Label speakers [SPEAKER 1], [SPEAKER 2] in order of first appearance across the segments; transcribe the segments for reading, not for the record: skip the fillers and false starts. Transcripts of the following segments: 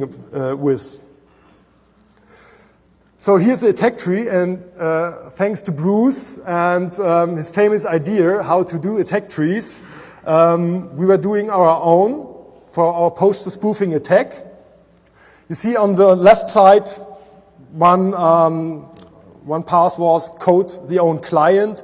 [SPEAKER 1] dealing with. So here's the attack tree, and thanks to Bruce and his famous idea how to do attack trees, we were doing our own for our poster spoofing attack. You see on the left side, one path was code the own client.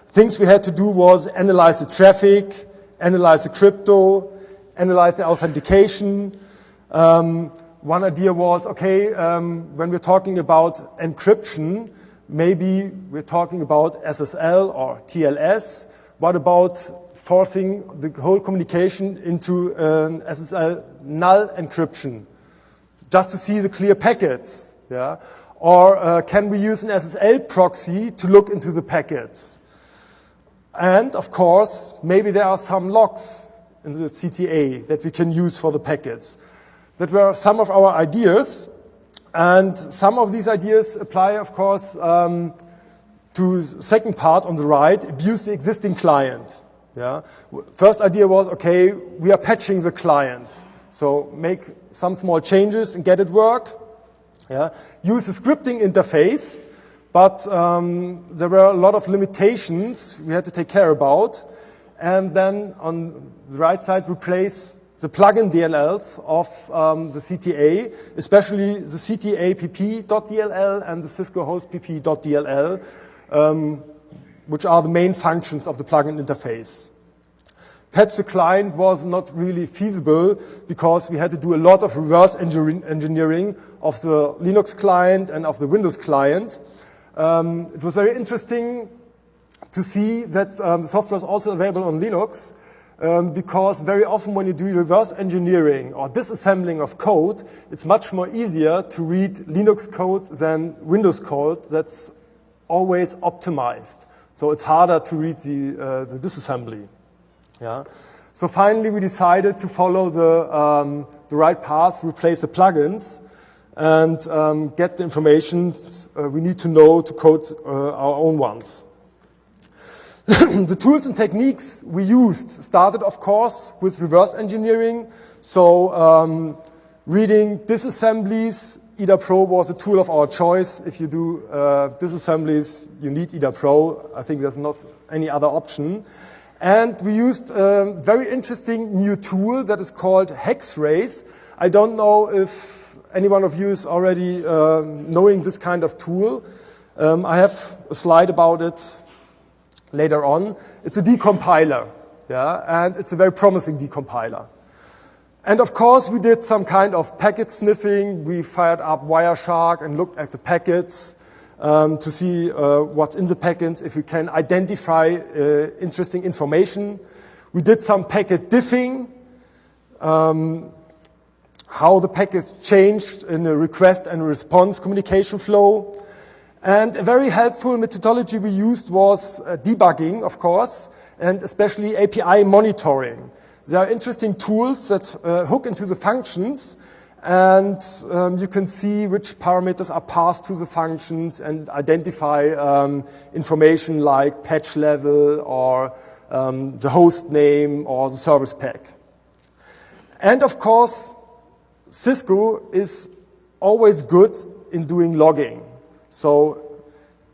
[SPEAKER 1] Things we had to do was analyze the traffic, analyze the crypto, analyze the authentication. One idea was, okay, when we're talking about encryption, maybe we're talking about SSL or TLS. What about forcing the whole communication into an SSL null encryption, just to see the clear packets? Yeah? Or can we use an SSL proxy to look into the packets? And, of course, maybe there are some logs in the CTA that we can use for the packets. That were some of our ideas, and some of these ideas apply, of course, to the second part on the right, abuse the existing client. Yeah? First idea was, okay, we are patching the client. So make some small changes and get it work. Yeah? Use a scripting interface, but there were a lot of limitations we had to take care about. And then on the right side, replace the plugin DLLs of the CTA, especially the CTA pp.dll and the Cisco host pp.dll, which are the main functions of the plugin interface. Patch the client was not really feasible because we had to do a lot of reverse engineering of the Linux client and of the Windows client. It was very interesting to see that the software is also available on Linux. Because very often when you do reverse engineering or disassembling of code, it's much more easier to read Linux code than Windows code that's always optimized. So it's harder to read the disassembly. Yeah? So finally we decided to follow the right path, replace the plugins, and get the information we need to know to code our own ones. The tools and techniques we used started, of course, with reverse engineering. So reading disassemblies, EDA Pro was a tool of our choice. If you do disassemblies, you need EDA Pro. I think there's not any other option. And we used a very interesting new tool that is called Hexrace. I don't know if any one of you is already knowing this kind of tool. I have a slide about it later on. It's a decompiler, yeah, and it's a very promising decompiler. And of course, we did some kind of packet sniffing. We fired up Wireshark and looked at the packets to see what's in the packets, if we can identify interesting information. We did some packet diffing, how the packets changed in the request and response communication flow. And a very helpful methodology we used was debugging, of course, and especially API monitoring. There are interesting tools that hook into the functions, and you can see which parameters are passed to the functions and identify information like patch level or the host name or the service pack. And of course, Cisco is always good in doing logging. So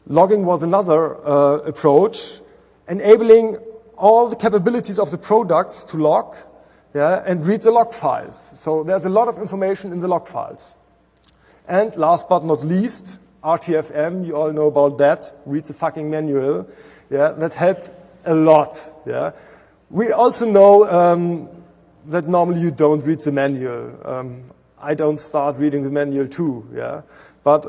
[SPEAKER 1] logging was another approach, enabling all the capabilities of the products to log, yeah, and read the log files. So there's a lot of information in the log files. And last but not least, RTFM, you all know about that, read the fucking manual. Yeah, that helped a lot. Yeah. We also know that normally you don't read the manual. I don't start reading the manual too. Yeah. But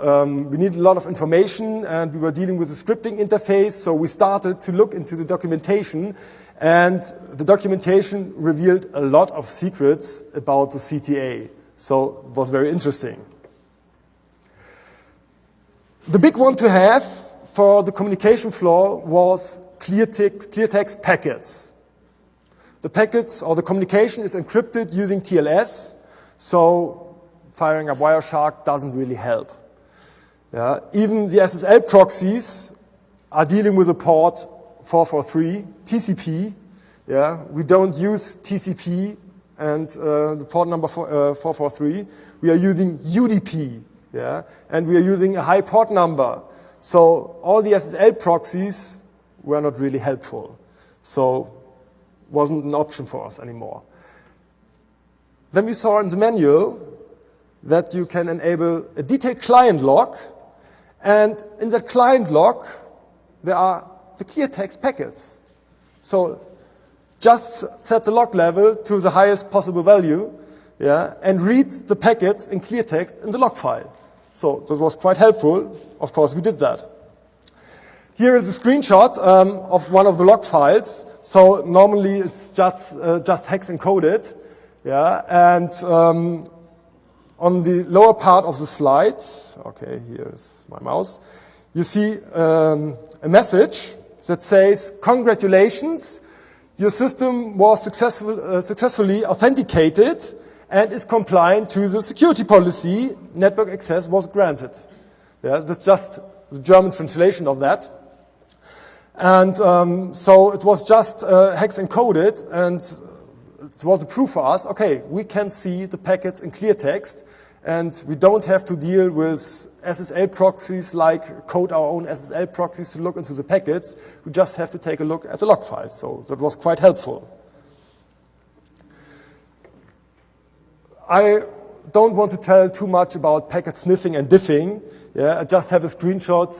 [SPEAKER 1] we need a lot of information, and we were dealing with a scripting interface, so we started to look into the documentation, and the documentation revealed a lot of secrets about the CTA. So it was very interesting. The big one to have for the communication flow was clear text packets. The packets or the communication is encrypted using TLS, so firing up Wireshark doesn't really help. Yeah, even the SSL proxies are dealing with a port 443, TCP. Yeah, we don't use TCP and the port number 443, we are using UDP, yeah, and we are using a high port number. So all the SSL proxies were not really helpful. So wasn't an option for us anymore. Then we saw in the manual that you can enable a detailed client log, and in that client log there are the clear text packets. So just set the log level to the highest possible value, yeah, and read the packets in clear text in the log file. So this was quite helpful. Of course, we did that. Here is a screenshot of one of the log files. So normally it's just hex encoded, yeah, and on the lower part of the slide, okay, here's my mouse, you see a message that says, "Congratulations, your system was successfully authenticated and is compliant to the security policy. Network access was granted." Yeah, that's just the German translation of that. And so it was just hex encoded, and it was a proof for us, okay, we can see the packets in clear text, and we don't have to deal with SSL proxies, like code our own SSL proxies to look into the packets. We just have to take a look at the log file. So that was quite helpful. I don't want to tell too much about packet sniffing and diffing. Yeah, I just have a screenshot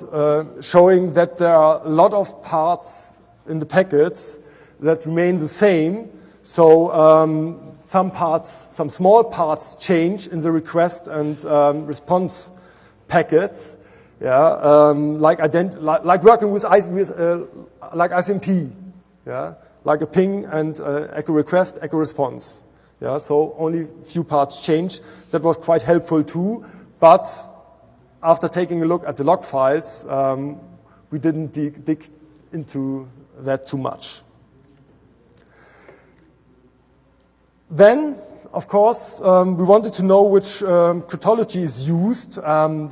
[SPEAKER 1] showing that there are a lot of parts in the packets that remain the same. So some small parts change in the request and response packets. Yeah, like working with like ICMP. Yeah, like a ping and echo request, echo response. Yeah, so only few parts change. That was quite helpful too. But after taking a look at the log files, we didn't dig into that too much. Then, of course, we wanted to know which cryptology is used,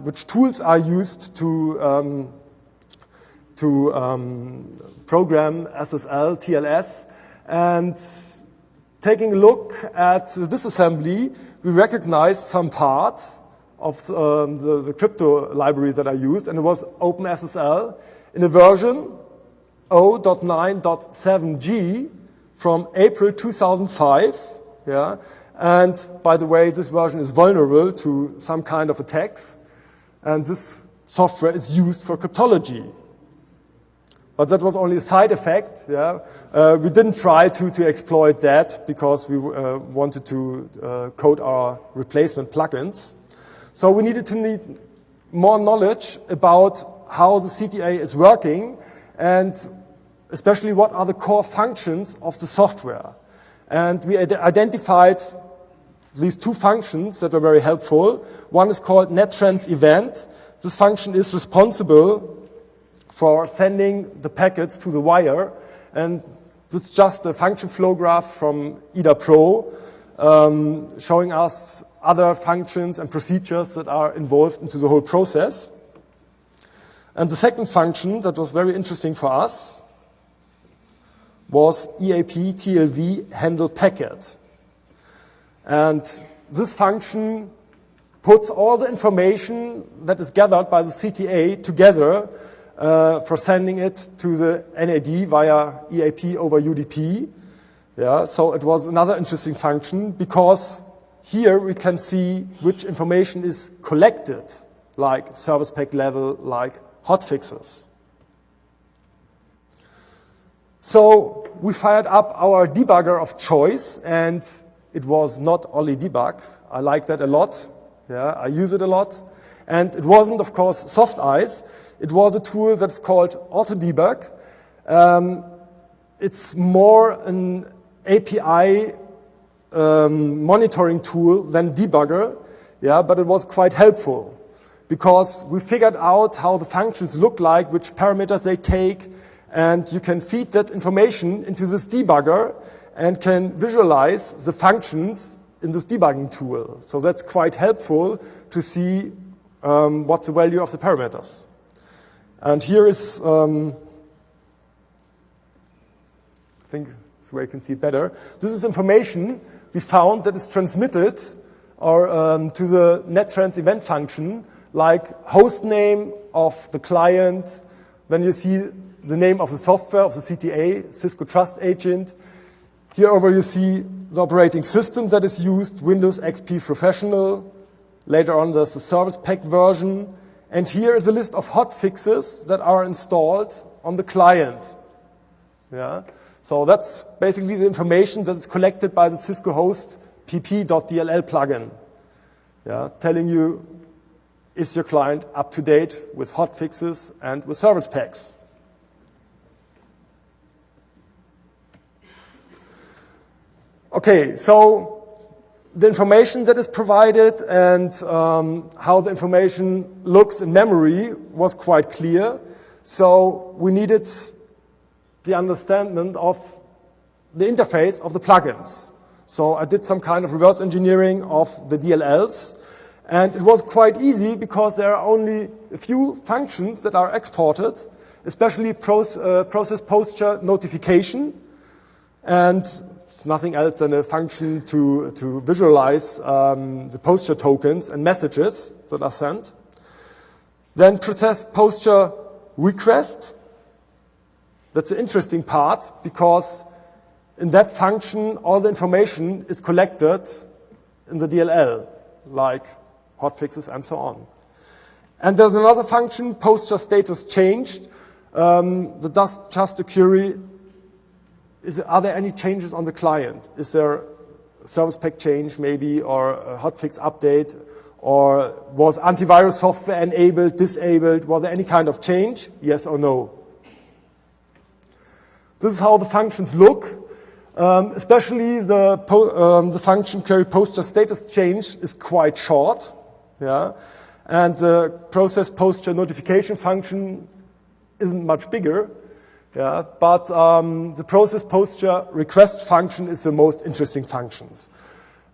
[SPEAKER 1] which tools are used to program SSL, TLS, and taking a look at this assembly, we recognized some parts of the crypto library that I used, and it was OpenSSL in a version 0.9.7g from April 2005. Yeah, and by the way, this version is vulnerable to some kind of attacks, and this software is used for cryptology. But that was only a side effect. Yeah, we didn't try to exploit that because we wanted to code our replacement plugins. So we needed to need more knowledge about how the CTA is working, and especially what are the core functions of the software. And we identified these two functions that were very helpful. One is called nettrans event. This function is responsible for sending the packets to the wire, and it's just a function flow graph from EDA Pro, showing us other functions and procedures that are involved into the whole process. And the second function that was very interesting for us was EAP TLV handle packet. And this function puts all the information that is gathered by the CTA together for sending it to the NAD via EAP over UDP. Yeah, so it was another interesting function because here we can see which information is collected, like service pack level, like hotfixes. So we fired up our debugger of choice, and it was not Ollie Debug. I like that a lot. Yeah, I use it a lot. And it wasn't, of course, Soft Eyes. It was a tool that's called AutoDebug. It's more an API monitoring tool than debugger, yeah, but it was quite helpful because we figured out how the functions look like, which parameters they take, and you can feed that information into this debugger and can visualize the functions in this debugging tool. So that's quite helpful to see what's the value of the parameters. And here is, I think this way you can see it better. This is information we found that it's transmitted or to the nettrans event function, like host name of the client. Then you see the name of the software, of the CTA, Cisco Trust Agent. Here over you see the operating system that is used, Windows XP Professional. Later on there's the service pack version. And here is a list of hotfixes that are installed on the client. Yeah? So that's basically the information that is collected by the Cisco host pp.dll plugin. Yeah? Telling you, is your client up to date with hotfixes and with service packs? Okay, so the information that is provided and how the information looks in memory was quite clear. So we needed the understanding of the interface of the plugins. So I did some kind of reverse engineering of the DLLs. And it was quite easy because there are only a few functions that are exported, especially process posture notification. And it's nothing else than a function to visualize the posture tokens and messages that are sent. Then process posture request. That's the interesting part because in that function all the information is collected in the DLL, like hotfixes and so on. And there's another function, posture status changed, that does just a query. Are there any changes on the client? Is there a service pack change maybe, or a hotfix update, or was antivirus software enabled, disabled? Was there any kind of change? Yes or no? This is how the functions look. Especially the function query posture status change is quite short. Yeah? And the process posture notification function isn't much bigger. Yeah, but the process posture request function is the most interesting functions.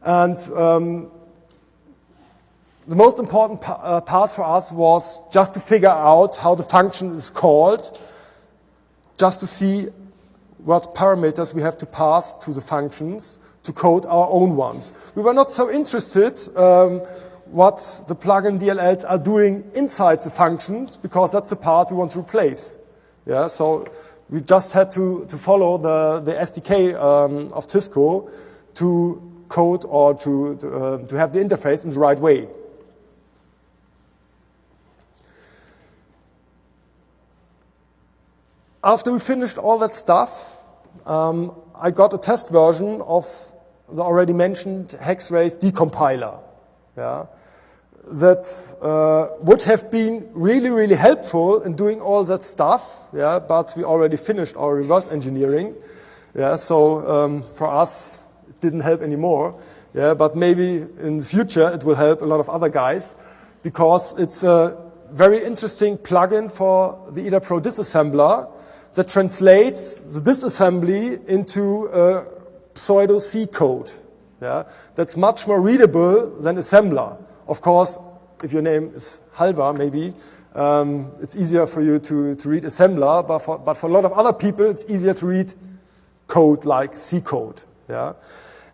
[SPEAKER 1] And the most important part for us was just to figure out how the function is called, just to see what parameters we have to pass to the functions to code our own ones. We were not so interested what the plugin DLLs are doing inside the functions, because that's the part we want to replace. Yeah, so we just had to follow the SDK of Cisco to code or to have the interface in the right way. After we finished all that stuff, I got a test version of the already mentioned Hexrace decompiler. Yeah, that would have been really, really helpful in doing all that stuff, yeah, but we already finished our reverse engineering. Yeah, so for us, it didn't help anymore. Yeah, but maybe in the future, it will help a lot of other guys, because it's a very interesting plugin for the EDA Pro disassembler that translates the disassembly into pseudo C code. Yeah, that's much more readable than assembler. Of course, if your name is Halvar, maybe, it's easier for you to read assembler, but for a lot of other people, it's easier to read code like C code. Yeah?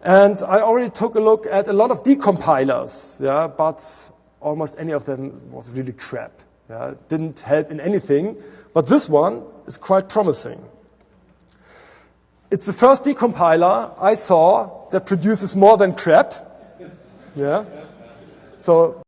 [SPEAKER 1] And I already took a look at a lot of decompilers, yeah, but almost any of them was really crap. Yeah? Didn't help in anything, but this one is quite promising. It's the first decompiler I saw that produces more than crap. Yeah? So